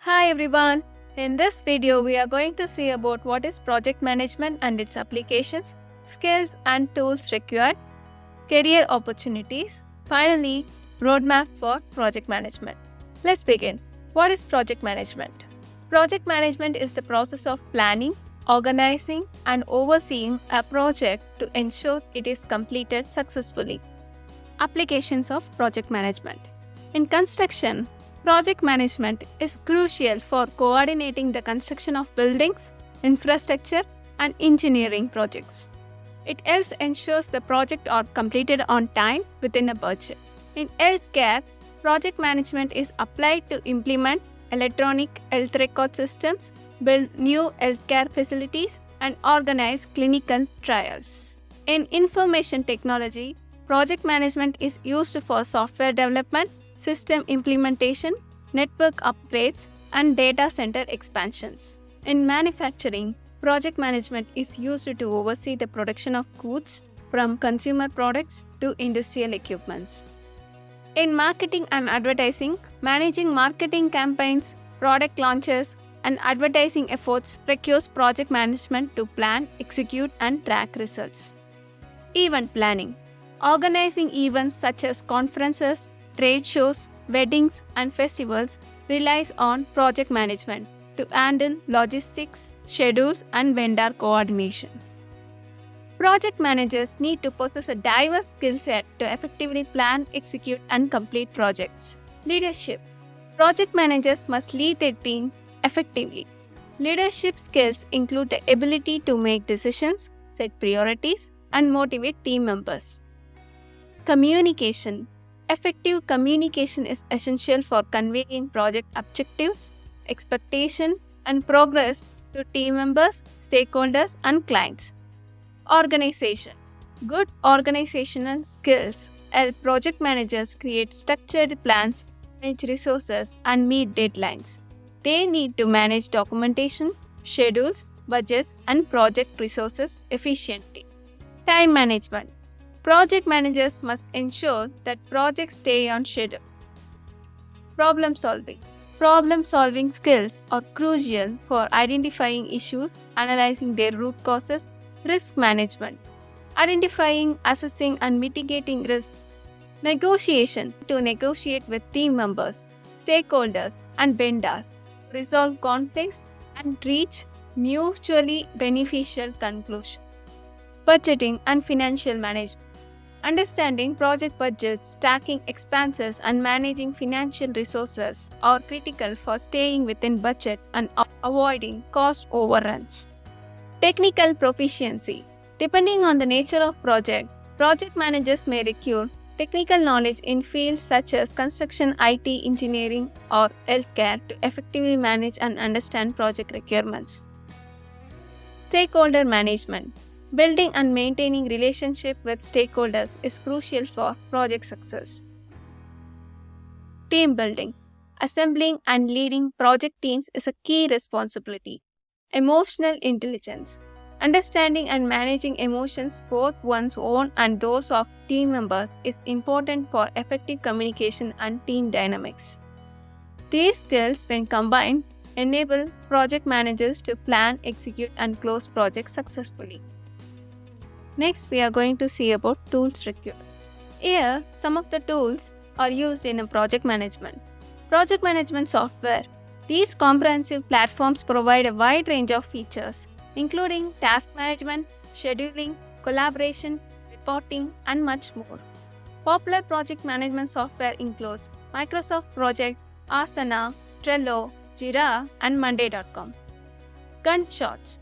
Hi everyone! In this video, we are going to see about what is project management and its applications, skills and tools required, career opportunities, finally, roadmap for project management. Let's begin. What is project management? Project management is the process of planning, organizing and overseeing a project to ensure it is completed successfully. Applications of project management. In construction, project management is crucial for coordinating the construction of buildings, infrastructure, and engineering projects. It helps ensures the project are completed on time within a budget. In healthcare, project management is applied to implement electronic health record systems, build new healthcare facilities, and organize clinical trials. In information technology, project management is used for software development, system implementation, network upgrades, and data center expansions. In manufacturing, project management is used to oversee the production of goods from consumer products to industrial equipments. In marketing and advertising, managing marketing campaigns, product launches, and advertising efforts requires project management to plan, execute, and track results. Event planning. Organizing events such as conferences, trade shows, weddings, and festivals relies on project management to handle logistics, schedules, and vendor coordination. Project managers need to possess a diverse skill set to effectively plan, execute, and complete projects. Leadership. Project managers must lead their teams effectively. Leadership skills include the ability to make decisions, set priorities, and motivate team members. Communication. Effective communication is essential for conveying project objectives, expectation, and progress to team members, stakeholders, and clients. Organization. Good organizational skills help project managers create structured plans, manage resources, and meet deadlines. They need to manage documentation, schedules, budgets, and project resources efficiently. Time management. Project managers must ensure that projects stay on schedule. Problem solving. Problem solving skills are crucial for identifying issues, analyzing their root causes, risk management, identifying, assessing, and mitigating risks. Negotiation. To negotiate with team members, stakeholders, and vendors, resolve conflicts, and reach mutually beneficial conclusions. Budgeting and financial management. Understanding project budgets, tracking expenses, and managing financial resources are critical for staying within budget and avoiding cost overruns. Technical proficiency. Depending on the nature of project managers may require technical knowledge in fields such as construction, IT, engineering, or healthcare to effectively manage and understand project requirements. Stakeholder management. Building and maintaining relationship with stakeholders is crucial for project success. Team building. Assembling and leading project teams is a key responsibility. Emotional intelligence. Understanding and managing emotions, both one's own and those of team members, is important for effective communication and team dynamics. These skills, when combined, enable project managers to plan, execute, and close projects successfully. Next, we are going to see about tools required. Here, some of the tools are used in a project management. Project management software. These comprehensive platforms provide a wide range of features, including task management, scheduling, collaboration, reporting, and much more. Popular project management software includes Microsoft Project, Asana, Trello, Jira, and Monday.com. Gantt charts.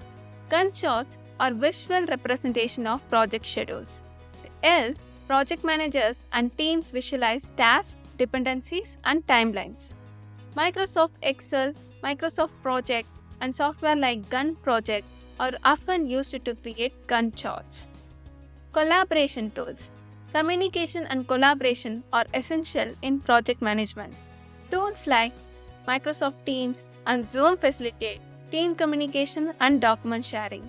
Gantt charts are visual representation of project schedules. To help project managers and teams visualize tasks, dependencies, and timelines. Microsoft Excel, Microsoft Project, and software like Gantt Project are often used to create Gantt charts. Collaboration tools. Communication and collaboration are essential in project management. Tools like Microsoft Teams and Zoom facilitate team communication and document sharing.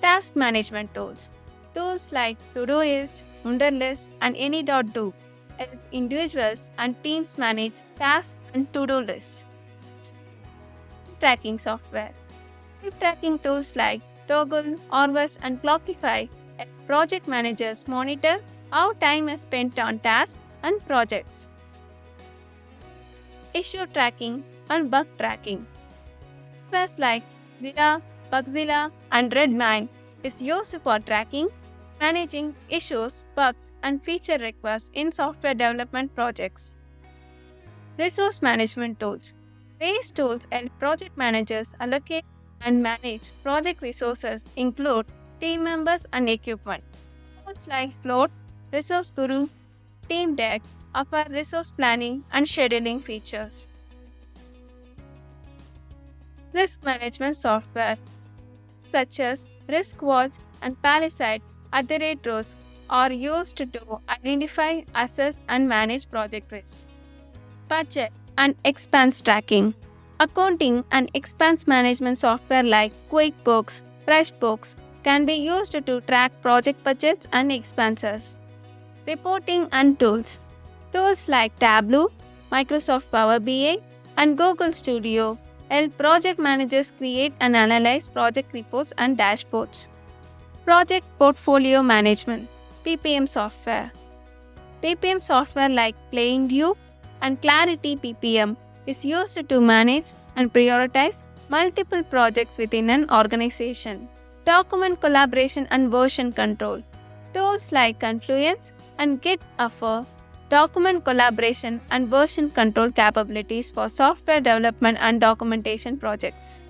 Task management tools. Tools like Todoist, Wunderlist, and Any.do help individuals and teams manage tasks and to-do lists. tracking software. Time tracking tools like Toggle, Orvest, and Clockify help project managers monitor how time is spent on tasks and projects. Issue tracking and bug tracking. Software like Jira, Bugzilla, and Redmine is used for tracking, managing issues, bugs, and feature requests in software development projects. Resource management tools. These tools help project managers allocate and manage project resources, include team members and equipment. Tools like Float, Resource Guru, TeamDeck offer resource planning and scheduling features. Risk management software such as RiskWatch and Palisade @Risk are used to identify, assess, and manage project risks. Budget and expense tracking. Accounting and expense management software like QuickBooks, FreshBooks can be used to track project budgets and expenses. Reporting and tools. Tools like Tableau, Microsoft Power BI, and Google Studio help project managers create and analyze project reports and dashboards. Project Portfolio Management (PPM) software. PPM software like Plainview and Clarity PPM is used to manage and prioritize multiple projects within an organization. Document collaboration and version control. Tools like Confluence and Git offer document collaboration and version control capabilities for software development and documentation projects.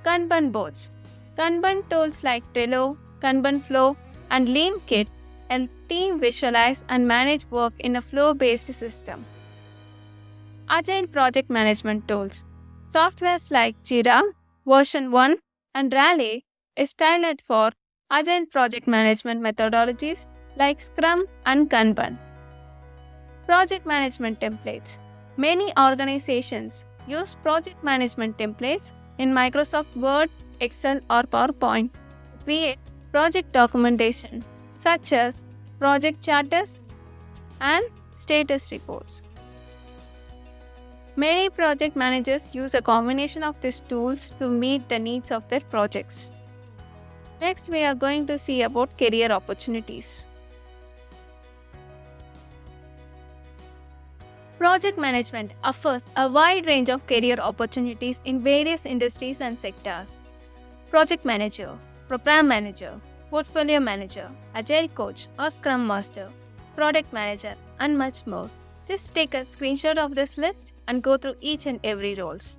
Kanban boards. Kanban tools like Trello, Kanban Flow, and LeanKit help team visualize and manage work in a flow-based system. Agile project management tools. Softwares like Jira, Version 1, and Rally is tailored for agile project management methodologies like Scrum and Kanban. Project management templates. Many organizations use project management templates in Microsoft Word, Excel, or PowerPoint to create project documentation such as project charters and status reports. Many project managers use a combination of these tools to meet the needs of their projects. Next, we are going to see about career opportunities. Project management offers a wide range of career opportunities in various industries and sectors. Project manager, program manager, portfolio manager, agile coach or scrum master, product manager, and much more. Just take a screenshot of this list and go through each and every roles.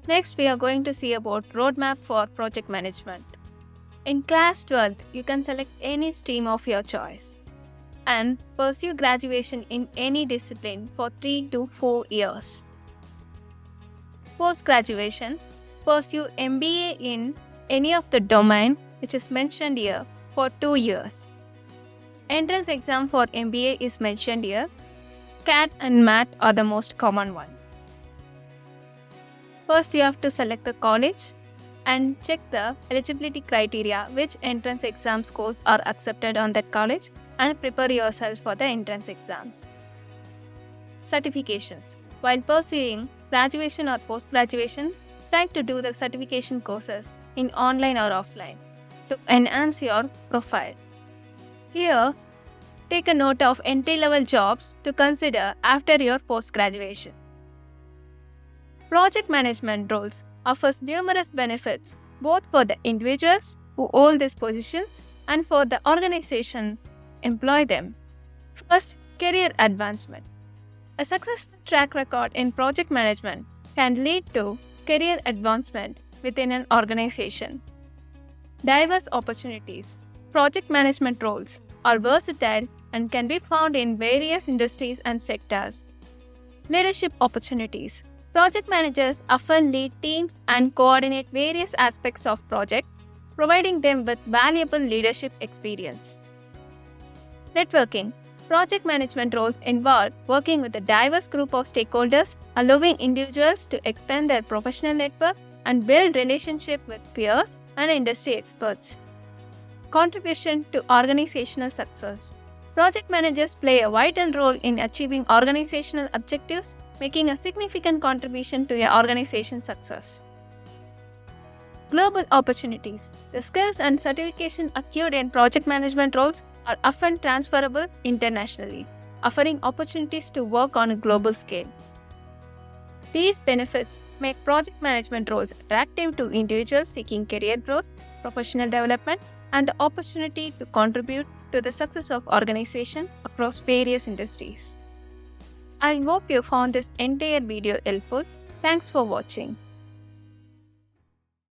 Next, we are going to see about roadmap for project management. In class 12th, you can select any stream of your choice and pursue graduation in any discipline for 3 to 4 years. Post-graduation, pursue MBA in any of the domain which is mentioned here for 2 years. Entrance exam for MBA is mentioned here. CAT and MAT are the most common one. First, you have to select the college and check the eligibility criteria, which entrance exam scores are accepted on that college, and prepare yourself for the entrance exams. Certifications. While pursuing graduation or post-graduation, try to do the certification courses in online or offline to enhance your profile. Here, take a note of entry-level jobs to consider after your post-graduation. Project management roles offers numerous benefits both for the individuals who hold these positions and for the organization employ them. First, career advancement. A successful track record in project management can lead to career advancement within an organization. Diverse opportunities. Project management roles are versatile and can be found in various industries and sectors. Leadership opportunities. Project managers often lead teams and coordinate various aspects of project, providing them with valuable leadership experience. Networking. Project management roles involve working with a diverse group of stakeholders, allowing individuals to expand their professional network and build relationships with peers and industry experts. Contribution to organizational success. Project managers play a vital role in achieving organizational objectives making a significant contribution to your organization's success. Global opportunities. The skills and certification acquired in project management roles are often transferable internationally, offering opportunities to work on a global scale. These benefits make project management roles attractive to individuals seeking career growth, professional development, and the opportunity to contribute to the success of organizations across various industries. I hope you found this entire video helpful. Thanks for watching.